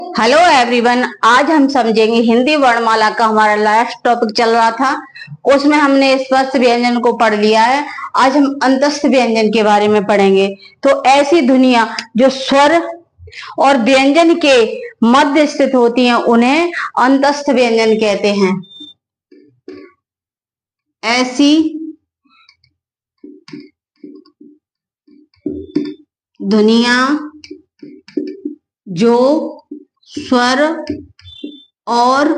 Hello everyone, आज हम समझेंगे हिंदी वर्णमाला का। हमारा लास्ट टॉपिक चल रहा था, उसमें हमने स्पर्श व्यंजन को पढ़ लिया है। आज हम अंतस्थ व्यंजन के बारे में पढ़ेंगे। तो ऐसी ध्वनियां जो स्वर और व्यंजन के मध्य स्थित होती हैं उन्हें अंतस्थ व्यंजन कहते हैं। ऐसी ध्वनियां जो स्वर और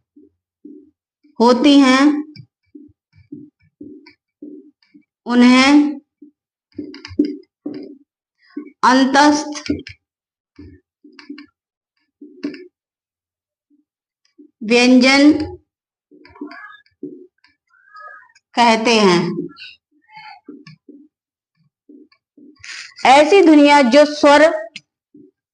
व्यंजन के मध्य स्थित होती हैं उन्हें अंतस्थ व्यंजन कहते हैं। ऐसी ध्वनियां जो स्वर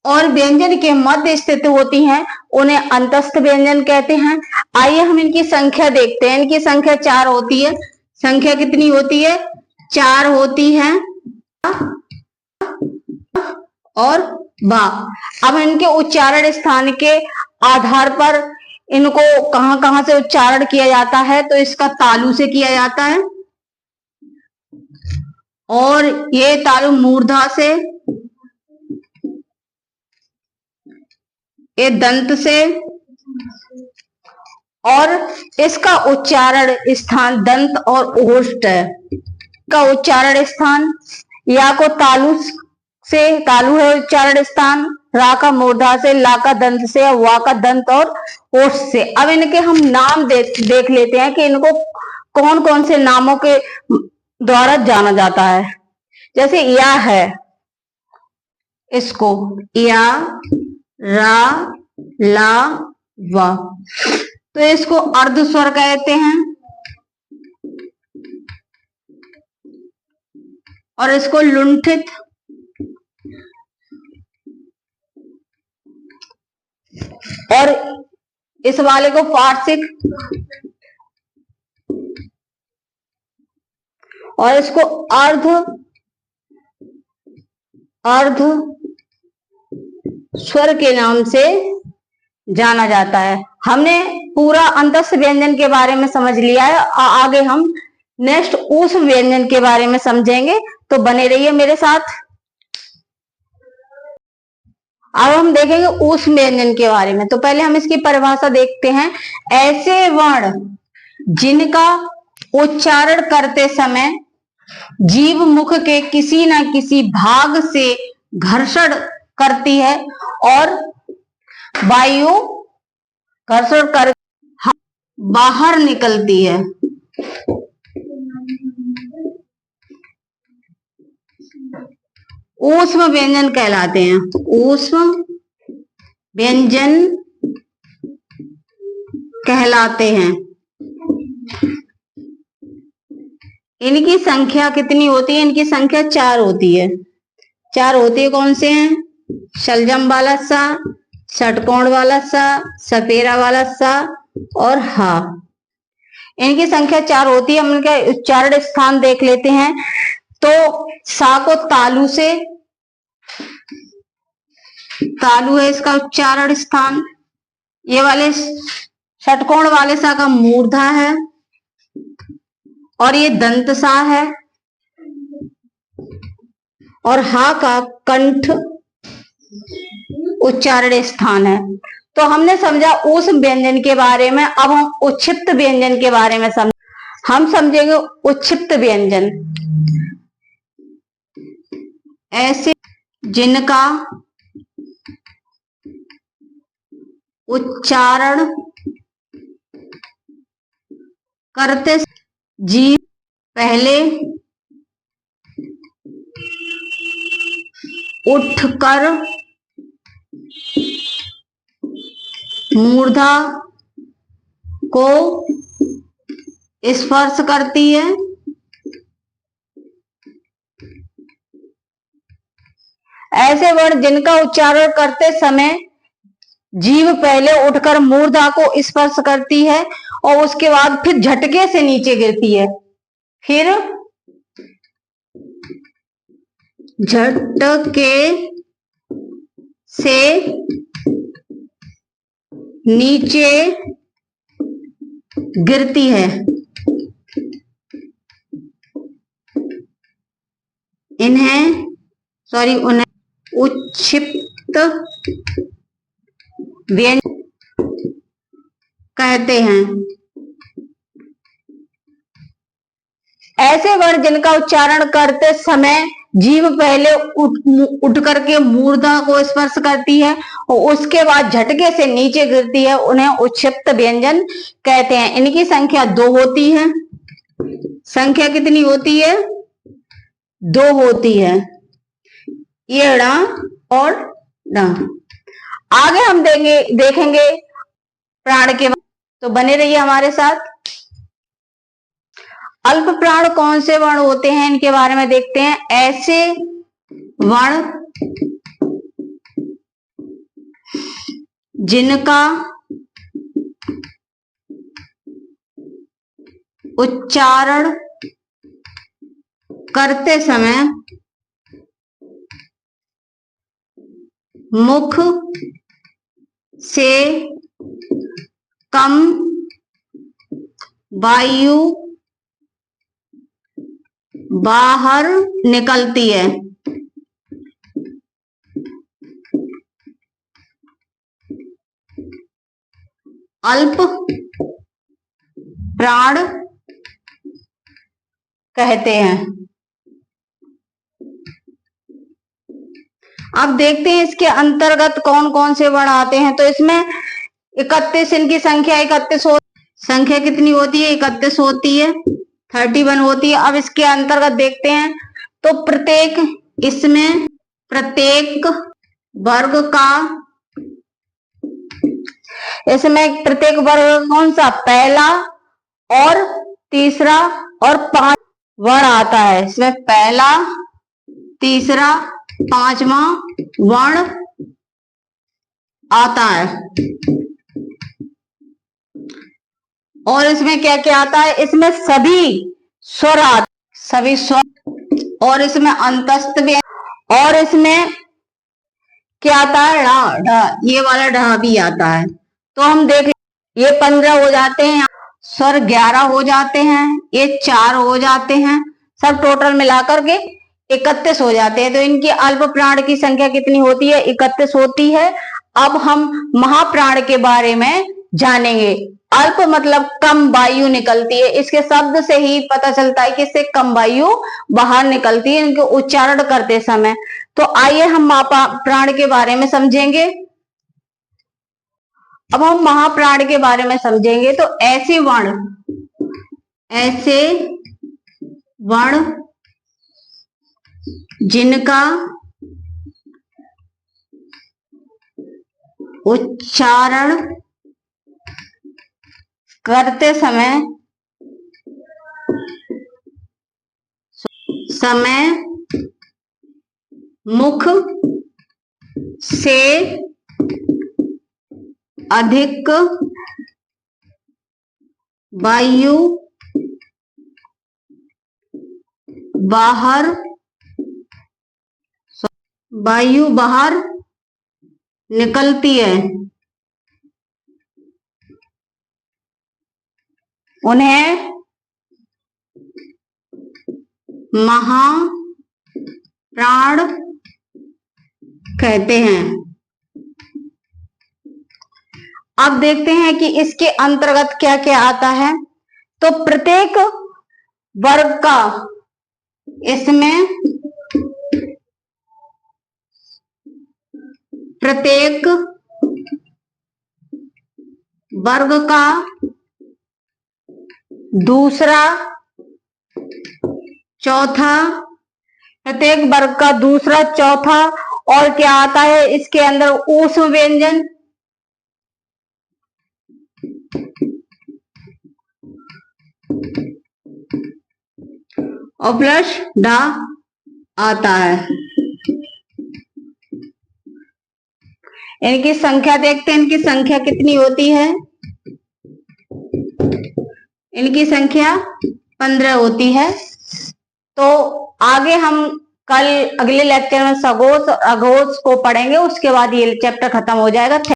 और व्यंजन के मध्य स्थित होती हैं उन्हें अंतस्थ व्यंजन कहते हैं। आइए हम इनकी संख्या देखते हैं। इनकी संख्या 4 होती है। संख्या कितनी होती है? 4 होती है और बा। अब इनके उच्चारण स्थान के आधार पर इनको कहां कहां से उच्चारण किया जाता है, तो इसका तालु से किया जाता है, और ये तालु मूर्धा से, ये दंत से, और इसका उच्चारण स्थान दंत और ओष्ठ है। का उच्चारण स्थान या को तालु से, तालु है उच्चारण स्थान, रा का मूर्धा से, ला का दंत से, वा का दंत और ओष्ठ से। अब इनके हम नाम देख लेते हैं कि इनको कौन कौन से नामों के द्वारा जाना जाता है। जैसे या है, इसको या, रा, ला, वा, तो इसको अर्ध स्वर कहते हैं, और इसको लुंठित और इस वाले को फार्सिक, और इसको अर्ध स्वर के नाम से जाना जाता है। हमने पूरा अंतस्थ व्यंजन के बारे में समझ लिया है। आगे हम नेक्स्ट ऊष्म व्यंजन के बारे में समझेंगे, तो बने रहिए मेरे साथ। अब हम देखेंगे ऊष्म व्यंजन के बारे में। तो पहले हम इसकी परिभाषा देखते हैं। ऐसे वर्ण जिनका उच्चारण करते समय जीभ मुख के किसी न किसी भाग से घर्षण करती है और वायु घर्षण कर बाहर निकलती है, ऊष्म व्यंजन कहलाते हैं। ऊष्म व्यंजन कहलाते हैं। इनकी संख्या कितनी होती है? इनकी संख्या 4 होती है। 4 होती है। कौन से हैं? शलजम वाला सा, षटकोण वाला सा, सपेरा वाला सा और हा। इनकी संख्या 4 होती है। हम इनका उच्चारण स्थान देख लेते हैं। तो सा को तालु से, तालु है इसका उच्चारण स्थान। ये वाले षटकोण वाले सा का मूर्धा है, और ये दंत सा है, और हा का कंठ उच्चारण स्थान है। तो हमने समझा ऊष्म व्यंजन के बारे में। अब हम उच्छिष्ट व्यंजन के बारे में हम समझेंगे। उच्छिष्ट व्यंजन ऐसे जिनका उच्चारण करते जीभ पहले उठकर मूर्धा को स्पर्श करती है, ऐसे वर्ण जिनका उच्चारण करते समय जीभ पहले उठकर मूर्धा को स्पर्श करती है और उसके बाद फिर झटके से नीचे गिरती है, फिर झटके से नीचे गिरती है। उन्हें उच्छिष्ट व्यंजन कहते हैं। ऐसे वर्ण जिनका उच्चारण करते समय जीभ पहले उठ करके मूर्धा को स्पर्श करती है और उसके बाद झटके से नीचे गिरती है, उन्हें उच्छिष्ट व्यंजन कहते हैं। इनकी संख्या 2 होती है। संख्या कितनी होती है? 2 होती है, ये ड़ और ड। आगे हम देखेंगे प्राण के, तो बने रहिए हमारे साथ। अल्प प्राण कौन से वर्ण होते हैं, इनके बारे में देखते हैं। ऐसे वर्ण जिनका उच्चारण करते समय मुख से कम वायु बाहर निकलती है। अल्प प्राण कहते हैं। अब देखते हैं इसके अंतर्गत कौन कौन से वर्ण आते हैं। तो इसमें 31, इनकी संख्या 31 संख्या कितनी होती है? 31 होती है, 31 होती है। अब इसके अंतर्गत देखते हैं, तो प्रत्येक वर्ग कौन सा? पहला और तीसरा और 5 वर्ण आता है। इसमें पहला, तीसरा, 5वां वर्ण आता है। और इसमें क्या क्या आता है? इसमें सभी स्वर और इसमें अंतस्थ भी, और इसमें क्या आता है? ढ, ये वाला ढ भी आता है। तो हम देख, ये 15 हो जाते हैं, स्वर 11 हो जाते हैं, ये 4 हो जाते हैं, सब टोटल मिलाकर के 31 हो जाते हैं। तो इनकी अल्प प्राण की संख्या कितनी होती है? 31 होती है। अब हम महाप्राण के बारे में जानेंगे। अल्प मतलब कम वायु निकलती है, इसके शब्द से ही पता चलता है कि इससे कम वायु बाहर निकलती है इनके उच्चारण करते समय। तो आइए हम महाप्राण के बारे में समझेंगे। अब हम महाप्राण के बारे में समझेंगे। तो ऐसे वर्ण जिनका उच्चारण करते समय मुख से अधिक वायु बाहर निकलती है, उन्हें महाप्राण कहते हैं। अब देखते हैं कि इसके अंतर्गत क्या क्या आता है। तो प्रत्येक वर्ग का, इसमें प्रत्येक वर्ग का दूसरा, चौथा, प्रत्येक वर्ग का दूसरा, चौथा, और क्या आता है इसके अंदर? ऊष्म व्यंजन, और प्लस ढ आता है। इनकी संख्या देखते हैं, इनकी संख्या कितनी होती है। इनकी संख्या 15 होती है। तो आगे हम कल अगले लेक्चर में सगोश और अघोष को पढ़ेंगे, उसके बाद ये चैप्टर खत्म हो जाएगा।